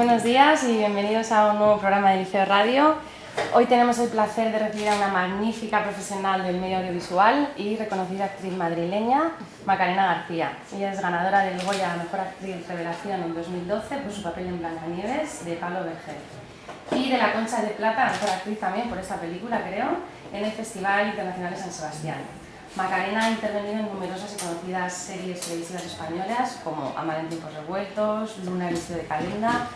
Buenos días y bienvenidos a un nuevo programa de Liceo Radio. Hoy tenemos el placer de recibir a una magnífica profesional del medio audiovisual y reconocida actriz madrileña, Macarena García. Ella es ganadora del Goya a Mejor Actriz Revelación en 2012 por su papel en Blancanieves, de Pablo Berger. Y de la Concha de Plata, Mejor Actriz también por esta película, creo, en el Festival Internacional de San Sebastián. Macarena ha intervenido en numerosas y conocidas series televisivas españolas como Amar en tiempos revueltos, Luna, el vestido de Calenda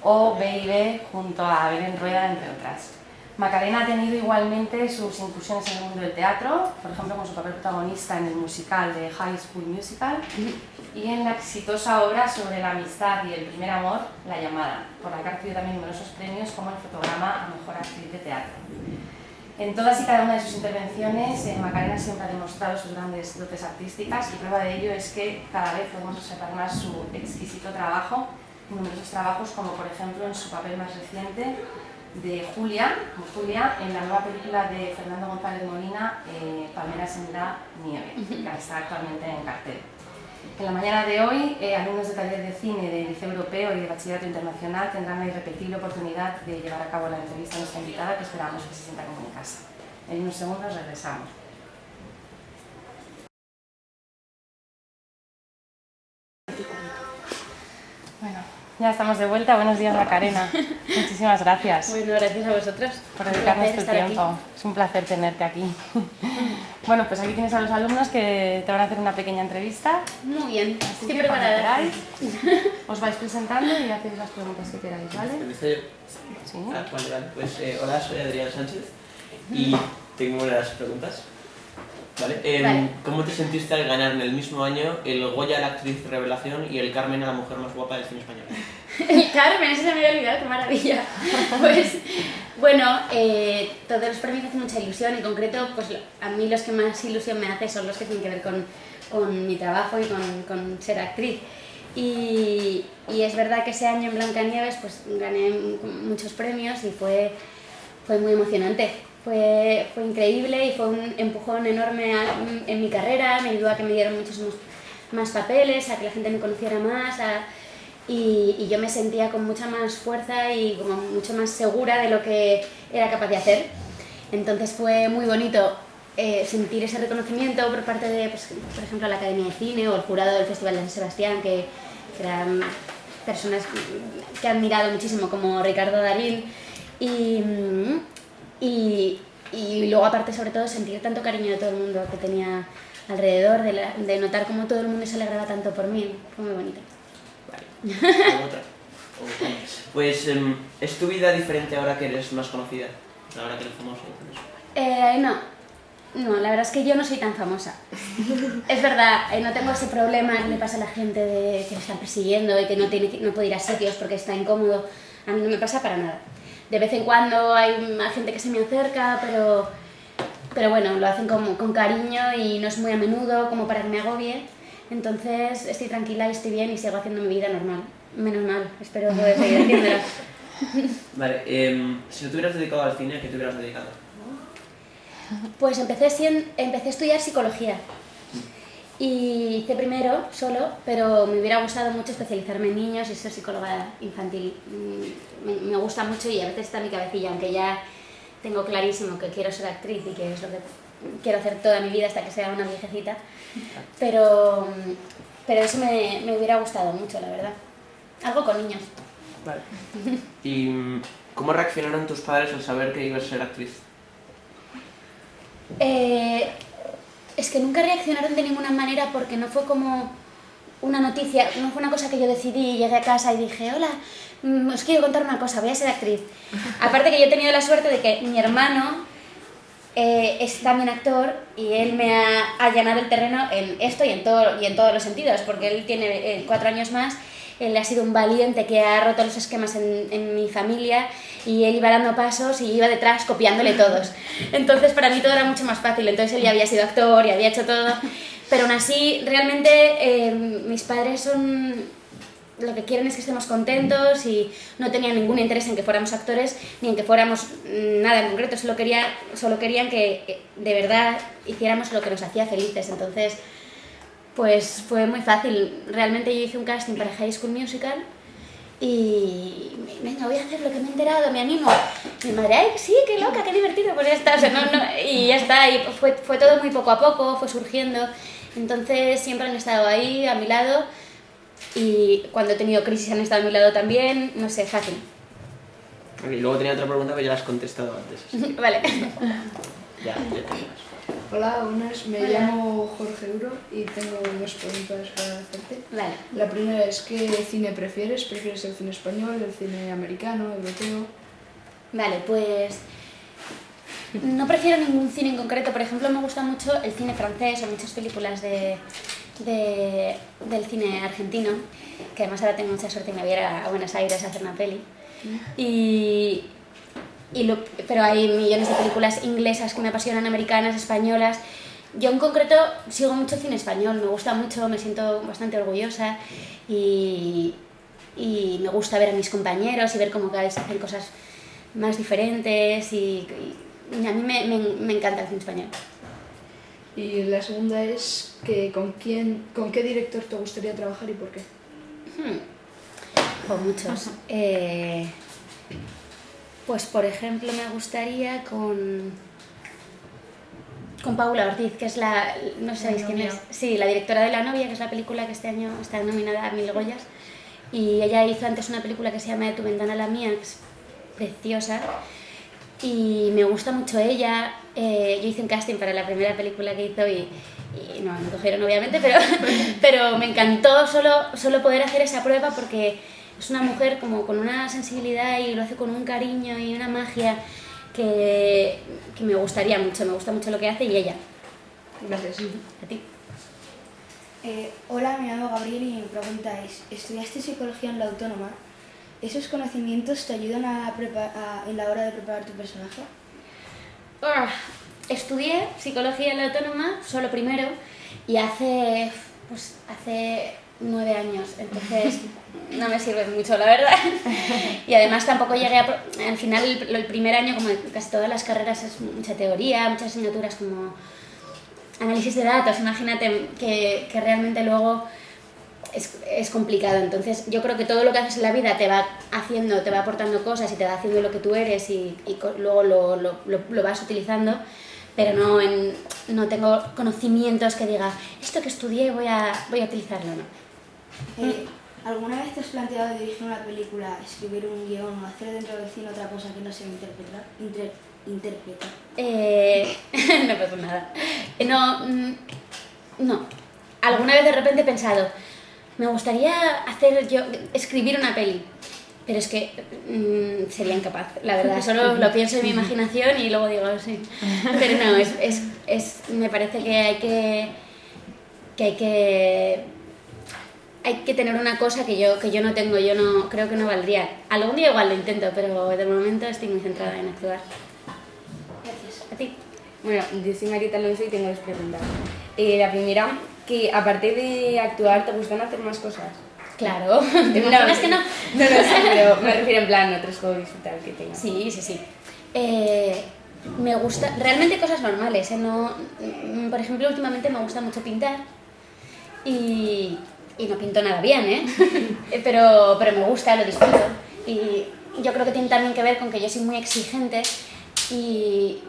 o B&B junto a Belén Rueda, entre otras. Macarena ha tenido igualmente sus incursiones en el mundo del teatro, por ejemplo con su papel protagonista en el musical de High School Musical y en la exitosa obra sobre la amistad y el primer amor, La llamada, por la que ha recibido también numerosos premios como el fotograma a Mejor Actriz de Teatro. En todas y cada una de sus intervenciones, Macarena siempre ha demostrado sus grandes dotes artísticas y prueba de ello es que cada vez podemos observar más su exquisito trabajo, en numerosos trabajos como por ejemplo en su papel más reciente de Julia, en la nueva película de Fernando González Molina, Palmeras en la nieve, que está actualmente en cartel. En la mañana de hoy, alumnos de taller de cine del Liceo Europeo y de Bachillerato Internacional tendrán la irrepetible oportunidad de llevar a cabo la entrevista a nuestra invitada, que esperamos que se sienta como en casa. En unos segundos regresamos. Bueno, ya estamos de vuelta. Buenos días, Macarena. Muchísimas gracias. Bueno, gracias a vosotros Por dedicarnos tu tiempo. Aquí. Es un placer tenerte aquí. Bueno, pues aquí tienes a los alumnos que te van a hacer una pequeña entrevista. Muy bien, estoy preparada. Os vais presentando y hacéis las preguntas que queráis, ¿vale? ¿Empiezo yo? Sí. Vale. Pues hola, soy Adrián Sánchez y tengo unas preguntas. Vale. ¿Cómo te sentiste al ganar en el mismo año el Goya a la Actriz Revelación y el Carmen a la Mujer Más Guapa del cine español? El Carmen, ese se me había olvidado, qué maravilla. Pues bueno, todos los premios me hacen mucha ilusión. En concreto, pues a mí los que más ilusión me hacen son los que tienen que ver con mi trabajo y con ser actriz. Y es verdad que ese año en Blancanieves pues gané muchos premios y fue muy emocionante. Fue increíble y fue un empujón enorme en mi carrera, me ayudó a que me dieran muchos más papeles, a que la gente me conociera más y yo me sentía con mucha más fuerza y como mucho más segura de lo que era capaz de hacer. Entonces fue muy bonito sentir ese reconocimiento por parte de, pues, por ejemplo, la Academia de Cine o el jurado del Festival de San Sebastián, que eran personas que he admirado muchísimo, como Ricardo Darín. Y luego aparte sobre todo sentir tanto cariño de todo el mundo que tenía alrededor, de notar cómo todo el mundo se alegraba tanto por mí, fue muy bonito. Vale, otra. Pues ¿es tu vida diferente ahora que eres más conocida? Ahora que eres famosa. No, la verdad es que yo no soy tan famosa. Es verdad, no tengo ese problema que le pasa a la gente de que me están persiguiendo y que no puede ir a sitios porque está incómodo. A mí no me pasa para nada. De vez en cuando hay gente que se me acerca, pero bueno, lo hacen con cariño y no es muy a menudo como para que me agobie. Entonces estoy tranquila y estoy bien y sigo haciendo mi vida normal. Menos mal, espero poder seguir haciéndola. Vale, si no te hubieras dedicado al cine, ¿a qué te hubieras dedicado? Pues empecé a estudiar psicología. Y hice primero solo, pero me hubiera gustado mucho especializarme en niños y ser psicóloga infantil. Me gusta mucho y a veces está en mi cabecilla, aunque ya tengo clarísimo que quiero ser actriz y que es lo que quiero hacer toda mi vida hasta que sea una viejecita. Pero eso me hubiera gustado mucho, la verdad. Algo con niños. Vale. ¿Y cómo reaccionaron tus padres al saber que ibas a ser actriz? Es que nunca reaccionaron de ninguna manera porque no fue como una noticia, no fue una cosa que yo decidí, llegué a casa y dije, hola, os quiero contar una cosa, voy a ser actriz. Aparte que yo he tenido la suerte de que mi hermano es también actor y él me ha allanado el terreno en esto y en todos los sentidos, porque él tiene 4 años más. Él ha sido un valiente que ha roto los esquemas en mi familia y él iba dando pasos y iba detrás copiándole todos. Entonces para mí todo era mucho más fácil, entonces él ya había sido actor y había hecho todo. Pero aún así, realmente mis padres lo que quieren es que estemos contentos y no tenían ningún interés en que fuéramos actores ni en que fuéramos nada en concreto, solo querían que de verdad hiciéramos lo que nos hacía felices. Entonces pues fue muy fácil. Realmente yo hice un casting para High School Musical y venga, voy a hacer lo que me he enterado, me animo. Y mi madre, ay, sí, qué loca, qué divertido, pues ya está, o sea, y ya está, y fue todo muy poco a poco, fue surgiendo. Entonces siempre han estado ahí, a mi lado, y cuando he tenido crisis han estado a mi lado también, no sé, fácil. Y luego tenía otra pregunta, pero ya la has contestado antes. Vale. Ya terminas. Hola, buenas, me Hola. llamo Jorge Euro y tengo dos preguntas para hacerte. Vale. La primera es, ¿qué cine prefieres? ¿Prefieres el cine español, el cine americano, europeo? Vale, pues no prefiero ningún cine en concreto. Por ejemplo, me gusta mucho el cine francés o muchas películas del cine argentino, que además ahora tengo mucha suerte y me voy a ir a Buenos Aires a hacer una peli. Pero hay millones de películas inglesas que me apasionan, americanas, españolas. Yo en concreto sigo mucho cine español, me gusta mucho, me siento bastante orgullosa y me gusta ver a mis compañeros y ver cómo cada vez hacen cosas más diferentes y a mí me encanta el cine español. Y la segunda es, que ¿con qué director te gustaría trabajar y por qué? Con muchos. Pues por ejemplo me gustaría con Paula Ortiz, que es no sabéis quién es. Sí, la directora de La novia, que es la película que este año está nominada a 1000 Goyas. Y ella hizo antes una película que se llama De tu ventana a la mía, que es preciosa. Y me gusta mucho ella. Yo hice un casting para la primera película que hizo y no me cogieron obviamente, pero me encantó solo poder hacer esa prueba porque es una mujer como con una sensibilidad y lo hace con un cariño y una magia que me gusta mucho lo que hace y ella. Gracias. A ti. Hola, me llamo Gabriel y mi pregunta es, ¿estudiaste psicología en la Autónoma? ¿Esos conocimientos te ayudan en la hora de preparar tu personaje? Estudié psicología en la Autónoma, solo primero, y hace 9 años, entonces no me sirve mucho, la verdad. Y además tampoco llegué al final, el primer año, como en casi todas las carreras, es mucha teoría, muchas asignaturas como análisis de datos, imagínate que realmente luego es complicado. Entonces yo creo que todo lo que haces en la vida te va aportando cosas y te va haciendo lo que tú eres y luego lo vas utilizando, pero no tengo conocimientos que diga, esto que estudié voy a utilizarlo, ¿no? ¿Alguna vez te has planteado dirigir una película, escribir un guión o hacer dentro del cine otra cosa que no sea interpretar? No pasa nada. No. Alguna vez de repente he pensado, me gustaría escribir una peli, pero es que sería incapaz, la verdad. Solo lo pienso en mi imaginación y luego digo, sí. Pero no, me parece que hay que tener una cosa que yo no tengo, yo no creo que no valdría. Algún día igual lo intento, pero de momento estoy muy centrada en actuar. Gracias. ¿A ti? Bueno, yo soy Marieta Alonso y tengo dos preguntas. La primera, que aparte de actuar, ¿te gustan hacer más cosas? Claro, ¿te imaginas que no? No lo sé, pero me refiero en plan otros hobbies y tal que tengas. Sí. Me gusta, realmente cosas normales, por ejemplo, últimamente me gusta mucho pintar y no pinto nada bien, pero me gusta, lo disfruto. Y yo creo que tiene también que ver con que yo soy muy exigente y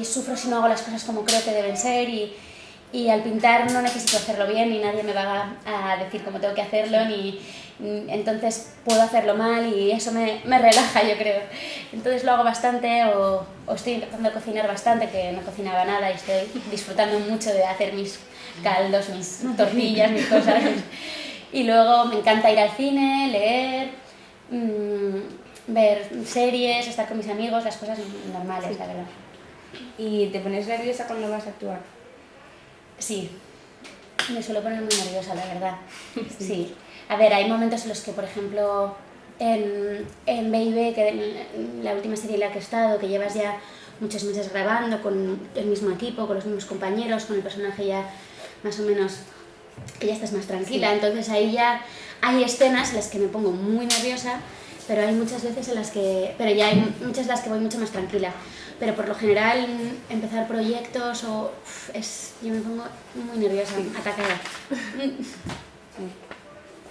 sufro si no hago las cosas como creo que deben ser y al pintar no necesito hacerlo bien y nadie me va a decir cómo tengo que hacerlo, entonces puedo hacerlo mal y eso me relaja, yo creo. Entonces lo hago bastante o estoy empezando a cocinar bastante, que no cocinaba nada y estoy disfrutando mucho de hacer mis caldos, mis tortillas, mis cosas. Y luego me encanta ir al cine, leer, ver series, estar con mis amigos, las cosas normales, la verdad. ¿Y te pones nerviosa cuando vas a actuar? Sí, me suelo poner muy nerviosa, la verdad. Sí. A ver, hay momentos en los que, por ejemplo, en B&B, que en la última serie en la que he estado, que llevas ya muchos meses grabando con el mismo equipo, con los mismos compañeros, con el personaje ya más o menos, que ya estás más tranquila. Sí. Entonces ahí ya hay escenas en las que me pongo muy nerviosa, pero hay muchas veces pero ya hay muchas en las que voy mucho más tranquila. Pero por lo general empezar proyectos yo me pongo muy nerviosa, atacada.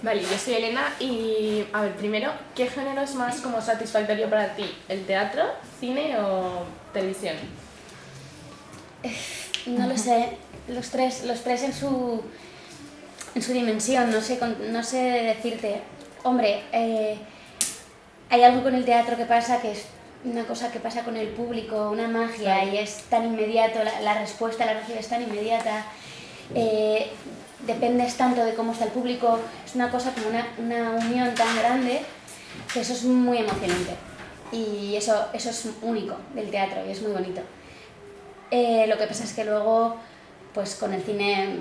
Vale, yo soy Elena y, a ver, primero, ¿qué género es más como satisfactorio para ti? ¿El teatro, cine o televisión? No lo sé, los tres en su dimensión, no sé decirte. Hombre, hay algo con el teatro que pasa que es una cosa que pasa con el público, una magia, y es tan inmediato, la respuesta la recibes tan inmediata, dependes tanto de cómo está el público, es una cosa como una unión tan grande que eso es muy emocionante y eso es único del teatro y es muy bonito. Lo que pasa es que luego pues con el cine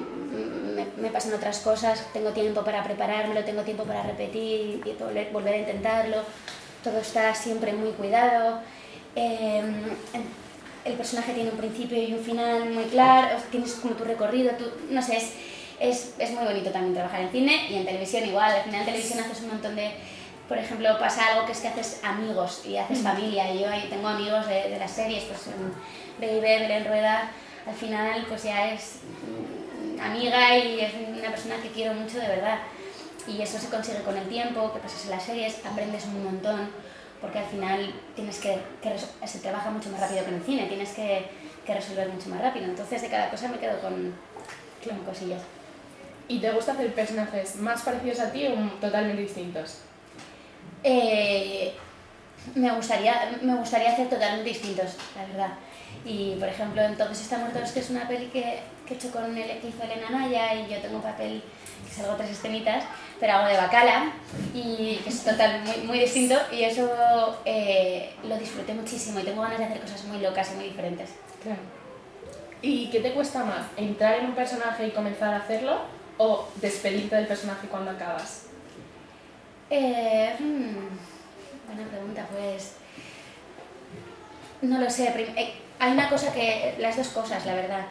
me pasan otras cosas, tengo tiempo para preparármelo, tengo tiempo para repetir y volver a intentarlo, todo está siempre muy cuidado, el personaje tiene un principio y un final muy claro, tienes como tu recorrido, no sé, es muy bonito también trabajar en cine y en televisión igual, al final en televisión haces un montón de, por ejemplo, pasa algo que es que haces amigos y haces familia, y yo ahí tengo amigos de las series, pues Baby, Belén Rueda, al final pues ya es amiga y es una persona que quiero mucho de verdad, y eso se consigue con el tiempo que pasas en las series, aprendes un montón, porque al final tienes que se trabaja mucho más rápido que en el cine, tienes que resolver mucho más rápido, entonces de cada cosa me quedo con cosillas. ¿Y te gusta hacer personajes más parecidos a ti o totalmente distintos? Me gustaría hacer totalmente distintos, la verdad. Y por ejemplo, Entonces está muerto, es que es una peli que he hecho que hizo Elena Naya, y yo tengo un papel que salgo 3 escenitas, pero hago de bacala, y que es muy, muy distinto, y eso lo disfruté muchísimo y tengo ganas de hacer cosas muy locas y muy diferentes. Claro. ¿Y qué te cuesta más? ¿Entrar en un personaje y comenzar a hacerlo o despedirte del personaje cuando acabas? Buena pregunta, pues no lo sé, hay una cosa las dos cosas, la verdad.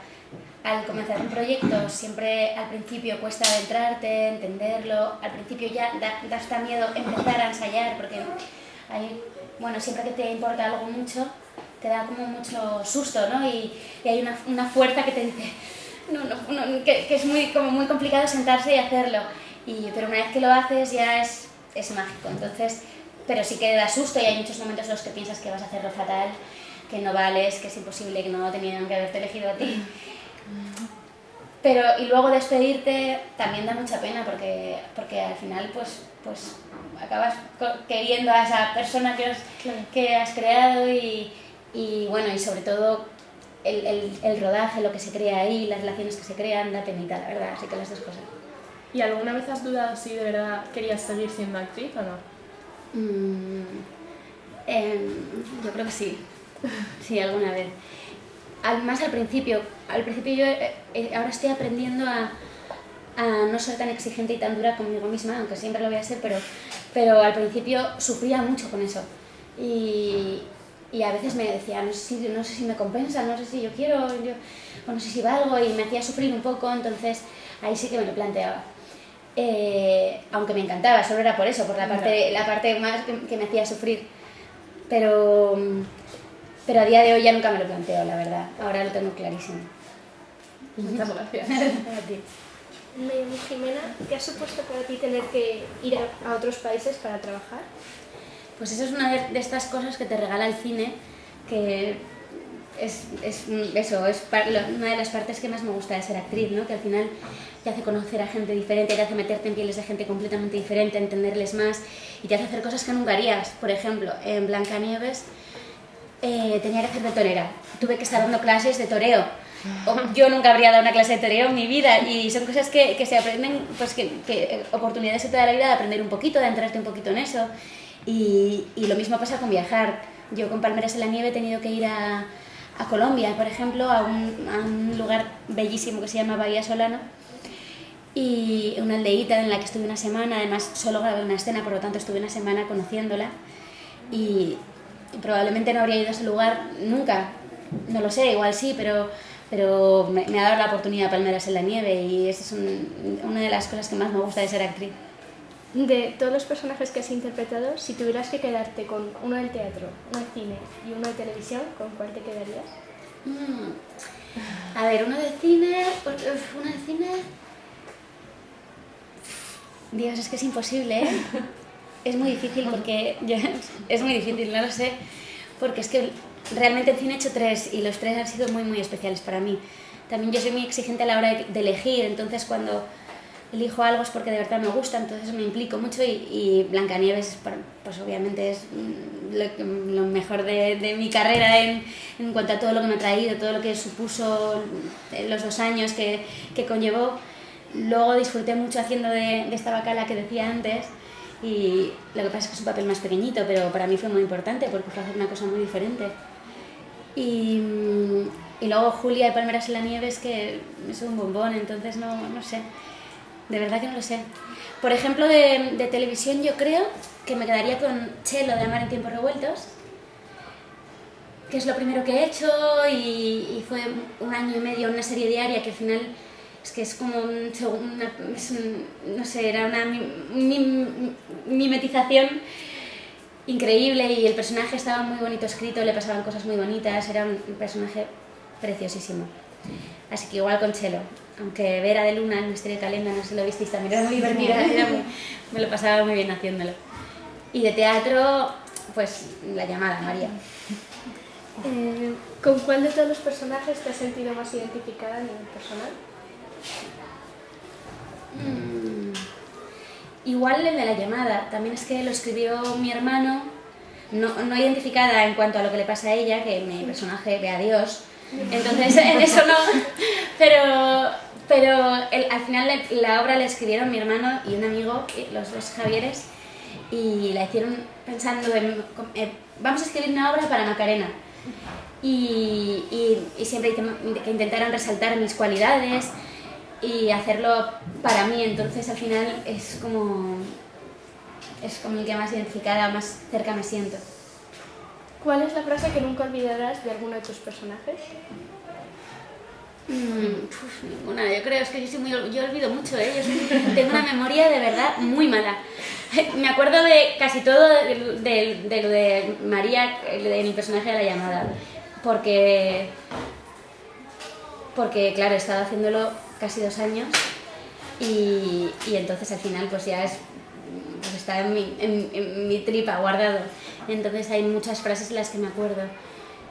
Al comenzar un proyecto siempre al principio cuesta adentrarte, entenderlo, al principio ya da hasta miedo empezar a ensayar, porque siempre que te importa algo mucho te da como mucho susto, ¿no? Y hay una fuerza que te dice que es muy complicado sentarse y hacerlo, pero una vez que lo haces ya es mágico, entonces, pero sí que da susto y hay muchos momentos en los que piensas que vas a hacerlo fatal, que no vales, que es imposible, que no tenían que haberte elegido a ti. Y luego despedirte también da mucha pena porque al final pues acabas queriendo a esa persona que has creado y sobre todo el rodaje, lo que se crea ahí, las relaciones que se crean, da penita, la verdad, así que las dos cosas. ¿Y alguna vez has dudado si de verdad querías seguir siendo actriz o no? Yo creo que sí. Sí, alguna vez. Más al principio yo ahora estoy aprendiendo a no ser tan exigente y tan dura conmigo misma, aunque siempre lo voy a ser, pero al principio sufría mucho con eso. Y a veces me decía, no sé si me compensa, no sé si yo quiero, o no sé si valgo, y me hacía sufrir un poco, entonces ahí sí que me lo planteaba. Aunque me encantaba, solo era por eso, por la parte más que me hacía sufrir. Pero a día de hoy ya nunca me lo planteo, la verdad. Ahora lo tengo clarísimo. Muchas gracias. A ti. Me llamo Jimena. ¿Qué ha supuesto para ti tener que ir a otros países para trabajar? Pues eso es una de estas cosas que te regala el cine, que es una de las partes que más me gusta de ser actriz, ¿no? Que al final te hace conocer a gente diferente, te hace meterte en pieles de gente completamente diferente, entenderles más, y te hace hacer cosas que nunca harías. Por ejemplo, en Blancanieves tenía que hacer de torera, tuve que estar dando clases de toreo. Yo nunca habría dado una clase de toreo en mi vida, y son cosas que se aprenden, pues que oportunidades se te da la vida de aprender un poquito, de entrarte un poquito en eso. Y lo mismo pasa con viajar. Yo con Palmeras en la Nieve he tenido que ir a Colombia, por ejemplo, a un lugar bellísimo que se llama Bahía Solano, y una aldeíta en la que estuve una semana. Además solo grabé una escena, por lo tanto estuve una semana conociéndola, y probablemente no habría ido a ese lugar nunca, no lo sé, igual sí, pero me ha dado la oportunidad Palmeras en la Nieve, y esa es una de las cosas que más me gusta de ser actriz. De todos los personajes que has interpretado, si tuvieras que quedarte con uno del teatro, uno de cine y uno de televisión, ¿con cuál te quedarías? A ver, uno de cine... Dios, es que es imposible, ¿eh? Es muy difícil porque... es muy difícil, no lo sé. Porque es que realmente en cine he hecho 3 y los 3 han sido muy, muy especiales para mí. También yo soy muy exigente a la hora de elegir, entonces cuando elijo algo es porque de verdad me gusta, entonces me implico mucho y Blancanieves, pues obviamente es lo mejor de mi carrera en cuanto a todo lo que me ha traído, todo lo que supuso los 2 años que conllevó. Luego disfruté mucho haciendo de esta bacala que decía antes y lo que pasa es que es un papel más pequeñito, pero para mí fue muy importante porque fue hacer una cosa muy diferente. Y luego Julia y Palmeras en la nieve es que es un bombón, entonces no sé, de verdad que no lo sé. Por ejemplo, de televisión yo creo que me quedaría con Chelo de Amar en tiempos revueltos, que es lo primero que he hecho y fue 1 año y medio una serie diaria que al final es que es como no sé, era una mimetización increíble y el personaje estaba muy bonito escrito, le pasaban cosas muy bonitas, era un personaje preciosísimo. Así que igual con Chelo, aunque Vera de Luna en Misterio de Calenda, no sé si lo visteis, también era muy divertida, me lo pasaba muy bien haciéndolo. Y de teatro, pues La llamada, María. ¿Con cuál de todos los personajes te has sentido más identificada a nivel personal? Igual el de La llamada, también es que lo escribió mi hermano, no identificada en cuanto a lo que le pasa a ella, que mi personaje ve a Dios, entonces en eso no, pero al final la obra la escribieron mi hermano y un amigo, los 2 Javieres, y la hicieron pensando en vamos a escribir una obra para Macarena. Y siempre que intentaron resaltar mis cualidades y hacerlo para mí, entonces al final es como el que más identificada, más cerca me siento. ¿Cuál es la frase que nunca olvidarás de alguno de tus personajes? Ninguna, yo creo, es que yo olvido mucho, ¿eh? Tengo una memoria de verdad muy mala. Me acuerdo de casi todo de lo de María, de mi personaje de La llamada, porque claro, he estado haciéndolo casi 2 años y entonces al final pues ya pues está en mi tripa guardado, entonces hay muchas frases en las que me acuerdo.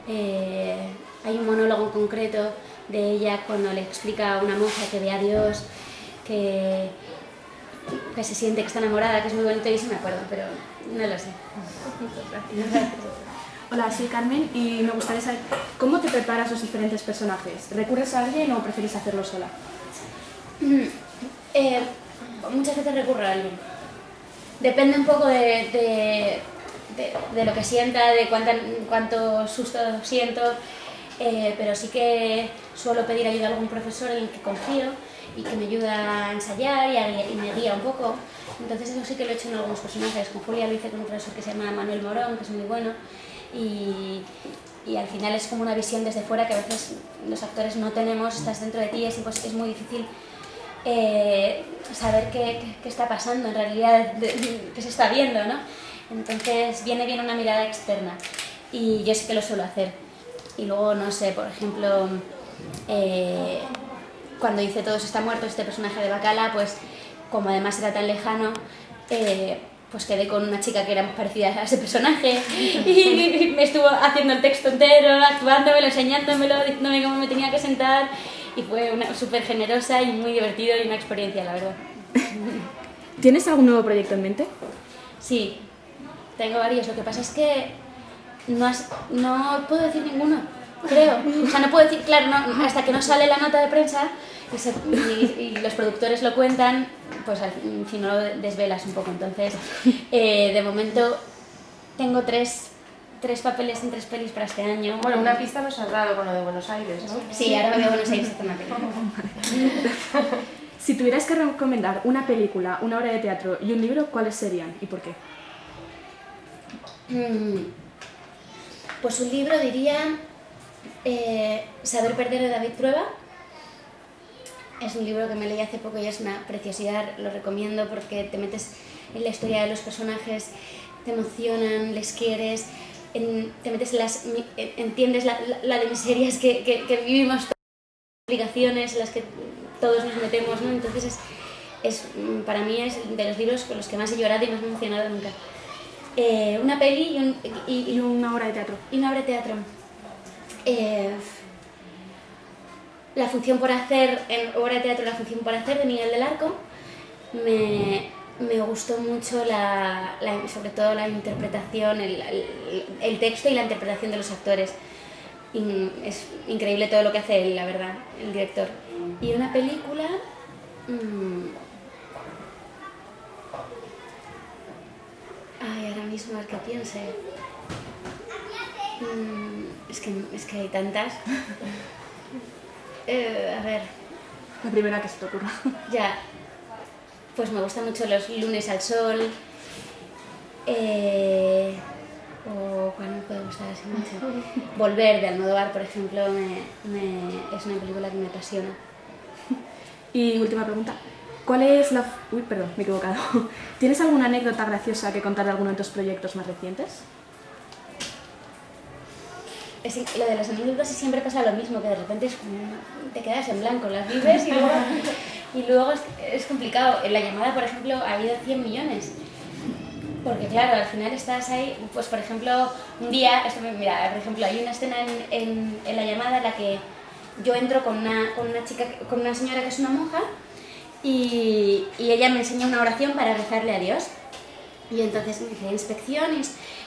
Hay un monólogo en concreto de ella cuando le explica a una monja que ve a Dios, que se siente que está enamorada, que es muy bonito y eso me acuerdo, pero no lo sé. Hola, soy Carmen y me gustaría saber cómo te preparas los diferentes personajes. ¿Recurres a alguien o prefieres hacerlo sola? Muchas veces recurro a alguien. Depende un poco de lo que sienta, de cuánto susto siento, pero sí que suelo pedir ayuda a algún profesor en el que confío y que me ayuda a ensayar y me guía un poco. Entonces eso sí que lo he hecho en algunos personajes. Con Julia lo hice con un profesor que se llama Manuel Morón, que es muy bueno, y al final es como una visión desde fuera que a veces los actores no tenemos, estás dentro de ti, es muy difícil saber qué está pasando en realidad, qué se está viendo, ¿no? Entonces viene bien una mirada externa y yo sí que lo suelo hacer. Y luego, no sé, por ejemplo, cuando hice Todos están muertos, este personaje de Bacala, pues como además era tan lejano, pues quedé con una chica que era más parecida a ese personaje y me estuvo haciendo el texto entero, actuándomelo, enseñándomelo, diciéndome cómo me tenía que sentar y fue súper generosa y muy divertido y una experiencia, la verdad. ¿Tienes algún nuevo proyecto en mente? Sí, tengo varios, lo que pasa es que no puedo decir ninguno, creo. O sea, no puedo decir, claro, no, hasta que no sale la nota de prensa y los productores lo cuentan, pues al fin no lo desvelas un poco. Entonces, de momento tengo tres papeles en 3 pelis para este año. Bueno, una pista nos has dado con lo de Buenos Aires, ¿no? Sí, ahora me voy a Buenos Aires a hacer una peli. Si tuvieras que recomendar una película, una obra de teatro y un libro, ¿cuáles serían y por qué? Pues un libro diría Saber perder de David Trueba. Es un libro que me leí hace poco y es una preciosidad, lo recomiendo porque te metes en la historia de los personajes, te emocionan, les quieres, te metes entiendes la de miserias que vivimos, las obligaciones en las que todos nos metemos, ¿no? Entonces para mí es de los libros con los que más he llorado y más me he emocionado nunca. Una peli y una obra de teatro. Y una obra de teatro. La función por hacer, en obra de teatro La función por hacer de Miguel del Arco, me gustó mucho sobre todo la interpretación, el texto y la interpretación de los actores. Es increíble todo lo que hace él, la verdad, el director. Y una película... Ay, ahora mismo, a ver qué piense. Es que hay tantas. A ver... La primera que se te ocurra. Ya. Pues me gustan mucho Los lunes al sol. O ¿cuál me puede gustar así mucho? Volver, de Almodóvar, por ejemplo, es una película que me apasiona. Y última pregunta. ¿Cuál es la... Uy, perdón, me he equivocado. ¿Tienes alguna anécdota graciosa que contar de alguno de tus proyectos más recientes? Lo de las anécdotas siempre pasa lo mismo, que de repente te quedas en blanco, las vives y luego es complicado. En La llamada, por ejemplo, ha habido 100 millones. Porque claro, al final estás ahí, pues por ejemplo, un día, mira, por ejemplo, hay una escena en La llamada en la que yo entro con una señora que es una monja y ella me enseña una oración para rezarle a Dios. Y entonces me dice inspección,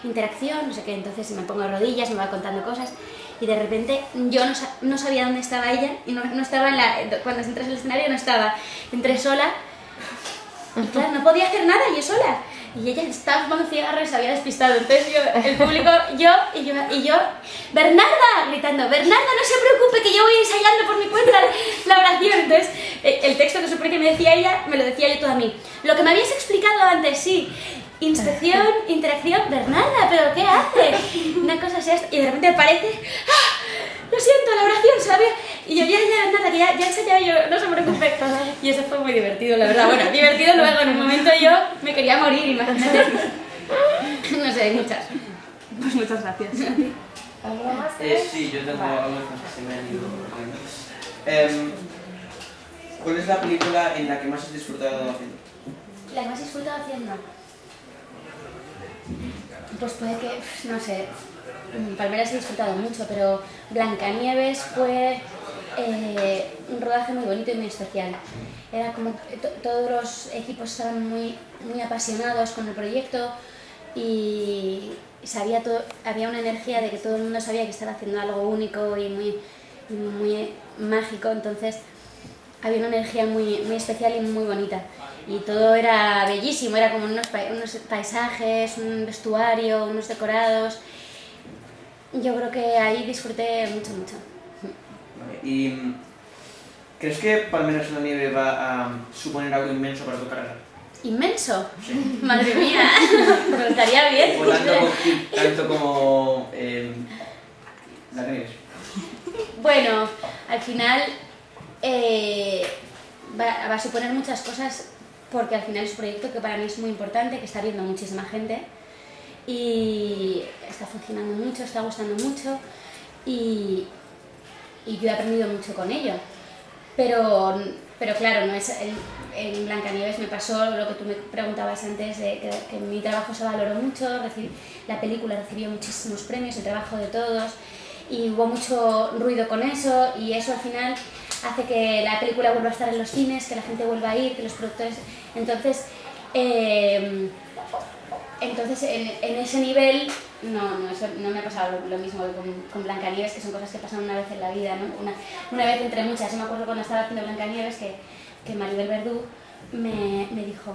interacción, no sé qué, entonces me pongo de rodillas, me va contando cosas y de repente yo no sabía dónde estaba ella y no estaba cuando entras en el escenario no estaba, entré sola y claro, no podía hacer nada yo sola y ella estaba fumando cigarros y se había despistado, entonces el público, yo, Bernarda, gritando, Bernarda, no se preocupe que yo voy ensayando por mi cuenta la oración, entonces el texto que supone que me decía ella, me lo decía yo todo a mí, lo que me habías explicado antes, sí. Inspección, interacción, Bernarda, ¿pero qué hace? Una cosa así, y de repente aparece, ¡ah! Lo siento, la oración, ¿sabes? Y yo, Bernarda, que ya ensayaba yo, no se preocupe. Y eso fue muy divertido, la verdad. Bueno, divertido luego, en un momento yo me quería morir, imagínate. No sé, hay muchas. Pues muchas gracias. ¿Alguna más? Sí, yo tengo algunas cosas que me han ido. ¿Cuál es la película en la que más has disfrutado haciendo? ¿La que más he disfrutado haciendo? Pues puede que, no sé, Palmeras he disfrutado mucho, pero Blancanieves fue un rodaje muy bonito y muy especial. Era como todos los equipos estaban muy apasionados con el proyecto y había una energía de que todo el mundo sabía que estaba haciendo algo único y muy mágico, entonces había una energía muy especial y muy bonita. Y todo era bellísimo, era como unos paisajes, un vestuario, unos decorados. Yo creo que ahí disfruté mucho. Vale. ¿Y crees que Palmeras en la nieve va a suponer algo inmenso para tu carrera? ¿Inmenso? Sí. Madre mía, me estaría bien. O tanto como Blancanieves. Bueno, al final va a suponer muchas cosas porque al final es un proyecto que para mí es muy importante, que está viendo muchísima gente y está funcionando mucho, está gustando mucho y yo he aprendido mucho con ello. Pero claro, no es en Blancanieves me pasó lo que tú me preguntabas antes, de que mi trabajo se valoró mucho, la película recibió muchísimos premios, el trabajo de todos y hubo mucho ruido con eso y eso al final hace que la película vuelva a estar en los cines, que la gente vuelva a ir, que los productores... Entonces en ese nivel no me ha pasado lo mismo con Blancanieves, que son cosas que pasan una vez en la vida, ¿no? Una vez entre muchas. Yo me acuerdo cuando estaba haciendo Blancanieves que Maribel Verdú me dijo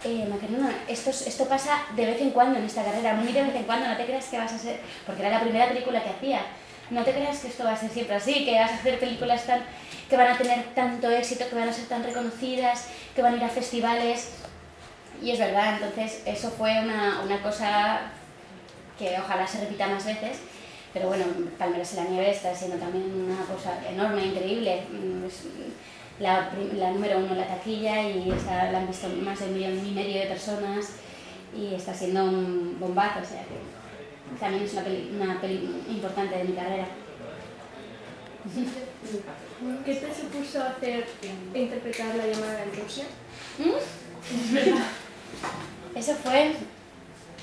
Macarena, esto pasa de vez en cuando en esta carrera, muy de vez en cuando, no te creas que vas a ser... Porque era la primera película que hacía. No te creas que esto va a ser siempre así, que vas a hacer películas que van a tener tanto éxito, que van a ser tan reconocidas, que van a ir a festivales. Y es verdad, entonces eso fue una cosa que ojalá se repita más veces. Pero bueno, Palmeras en la nieve está siendo también una cosa enorme, increíble. Es la número 1 en la taquilla y la han visto más de 1,5 millones de personas y está siendo un bombazo, o sea que también es una peli importante de mi carrera. ¿Qué te supuso interpretar la llamada en Rusia? Eso fue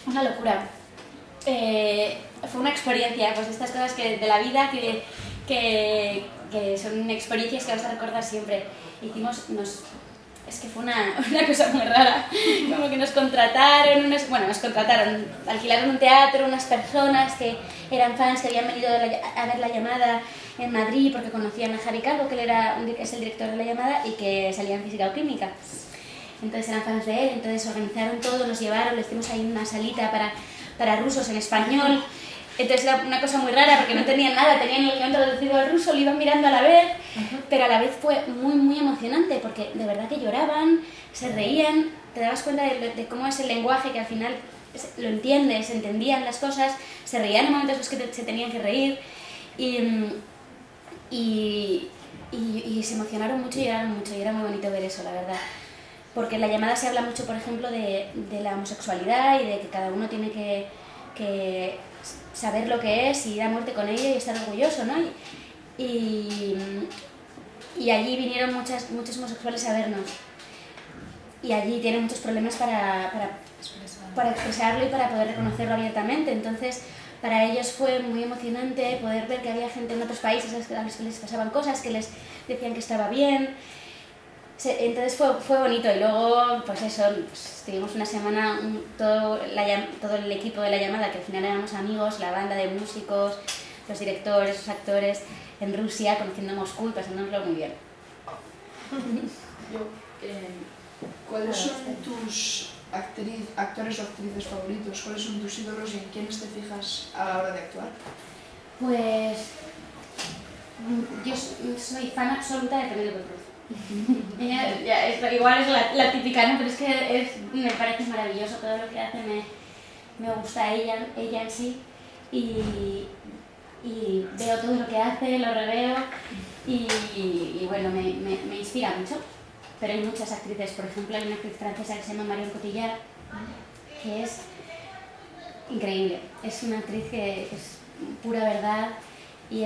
una locura. Fue una experiencia, pues estas cosas de la vida que son experiencias que vas a recordar siempre. Es que fue una cosa muy rara, como que nos contrataron, alquilaron un teatro, unas personas que eran fans que habían venido a ver la llamada en Madrid porque conocían a Javi Calvo, que él es el director de la llamada y que salía en física o química. Entonces eran fans de él, entonces organizaron todo, nos llevaron, lo hicimos ahí en una salita para rusos en español. Entonces era una cosa muy rara porque no tenían nada, tenían el guión traducido al ruso, lo iban mirando a la vez, pero a la vez fue muy muy emocionante porque de verdad que lloraban, se reían, te dabas cuenta de cómo es el lenguaje, que al final lo entiendes, entendían las cosas, se reían en momentos en los que se tenían que reír y se emocionaron mucho y lloraron mucho, y era muy bonito ver eso, la verdad. Porque en la llamada se habla mucho, por ejemplo, de la homosexualidad y de que cada uno tiene que saber lo que es y ir a muerte con ella y estar orgulloso, ¿no? Y allí vinieron muchos homosexuales a vernos. Y allí tienen muchos problemas para expresarlo y para poder reconocerlo abiertamente. Entonces, para ellos fue muy emocionante poder ver que había gente en otros países a los que les pasaban cosas, que les decían que estaba bien. Entonces fue bonito, y luego pues eso, estuvimos una semana todo el equipo de la llamada, que al final éramos amigos, la banda de músicos, los directores, los actores, en Rusia, conociendo Moscú y pasándonoslo muy bien. ¿Cuáles son tus actores o actrices favoritos? ¿Cuáles son tus ídolos y en quiénes te fijas a la hora de actuar? Pues yo soy fan absoluta de Penélope Cruz. Ella igual es la típica, ¿no? Pero es que me parece maravilloso todo lo que hace, me gusta ella en sí, y veo todo lo que hace, lo reveo y bueno, me inspira mucho. Pero hay muchas actrices, por ejemplo hay una actriz francesa que se llama Marion Cotillard, que es increíble, es una actriz que es pura verdad y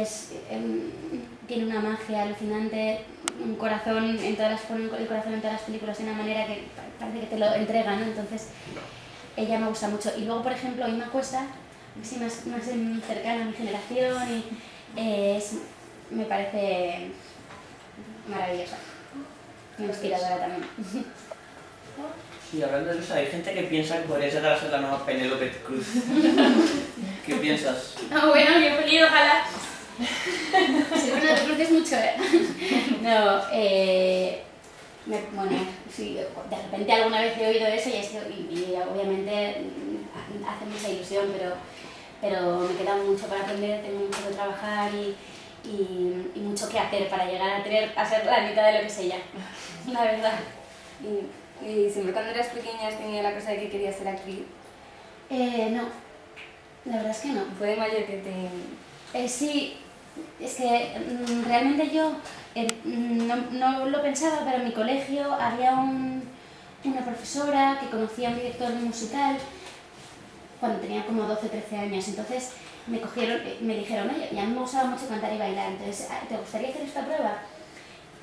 tiene una magia alucinante, un corazón en todas las películas de una manera que parece que te lo entrega, ¿no? Entonces ella me gusta mucho. Y luego, por ejemplo, Inma Cuesta, sí, más cercana a mi generación, y me parece maravillosa, muy inspiradora también. Sí, hablando de eso, hay gente que piensa que podría ser la nueva Penélope Cruz. ¿Qué piensas? Bueno, bien feliz, ojalá. Sí, bueno, te cruces mucho, ¿eh? No, bueno, sí, de repente alguna vez he oído eso y obviamente hace mucha ilusión, pero me queda mucho para aprender, tengo mucho que trabajar y mucho que hacer para llegar a ser la mitad de lo que sé ya, la verdad. ¿Y siempre cuando eras pequeña has tenido la cosa de que querías ser actriz? No, la verdad es que no. ¿Fue de mayor que te...? Sí, es que realmente yo no lo pensaba, pero en mi colegio había una profesora que conocía a un director de musical cuando tenía como 12 o 13 años. Entonces me dijeron, oye, y a mí me gustaba mucho cantar y bailar, entonces, ¿te gustaría hacer esta prueba?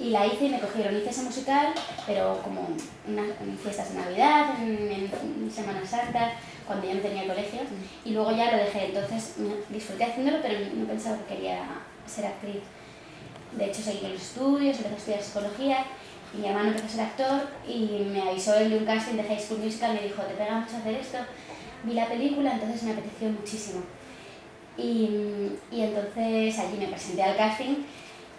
Y la hice y me cogieron, hice ese musical, pero como en fiestas de Navidad, en Semana Santa, cuando ya no tenía colegio, y luego ya lo dejé. Entonces disfruté haciéndolo, pero no pensaba que quería ser actriz. De hecho, seguí con los estudios, empecé a estudiar psicología, y mi hermano empezó a ser actor, y me avisó él de un casting de High School Musical, me dijo, ¿te pega mucho hacer esto? Vi la película, entonces me apeteció muchísimo. Y entonces allí me presenté al casting,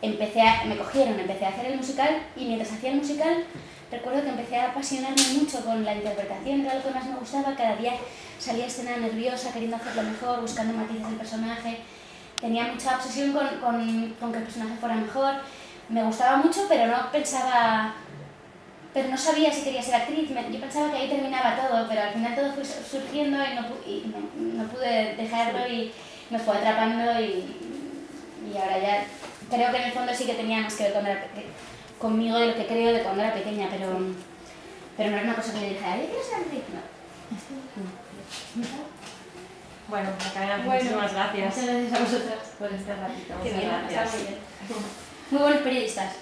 me cogieron, empecé a hacer el musical, y mientras hacía el musical recuerdo que empecé a apasionarme mucho con la interpretación, era lo que más me gustaba. Cada día salía a escena nerviosa, queriendo hacerlo mejor, buscando matices del personaje. Tenía mucha obsesión con que el personaje fuera mejor. Me gustaba mucho, pero no sabía si quería ser actriz. Yo pensaba que ahí terminaba todo, pero al final todo fue surgiendo y no pude dejarlo, y me fue atrapando, y ahora ya creo que en el fondo sí que tenía más que ver conmigo de lo que creo de cuando era pequeña, pero no era una cosa que le dije, ¿quiero ser actriz? No. Bueno, Macarena, Bueno, muchísimas gracias Muchas gracias a vosotras. por este ratito. Qué Muchas bien, gracias. está muy bien. Muy buenos periodistas.